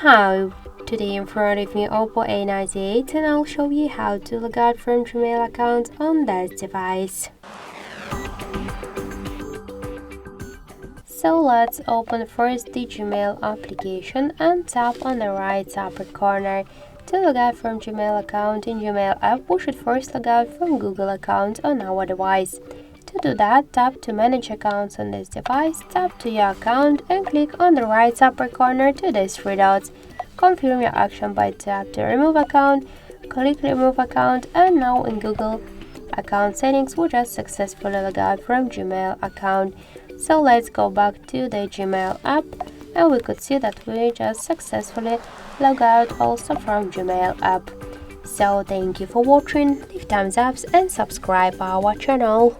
Hi, today in front of me OPPO A98 and I'll show you how to log out from Gmail account on this device. So let's open first the Gmail application and tap on the right upper corner. To log out from Gmail account in Gmail app, we should first log out from Google account on our device. To do that, tap to manage accounts on this device, tap to your account and click on the right upper corner to these three dots. Confirm your action by tap to remove account, click remove account, and now in Google account settings we just successfully log out from Gmail account. So let's go back to the Gmail app and we could see that we just successfully log out also from Gmail app. So thank you for watching, leave thumbs up and subscribe our channel.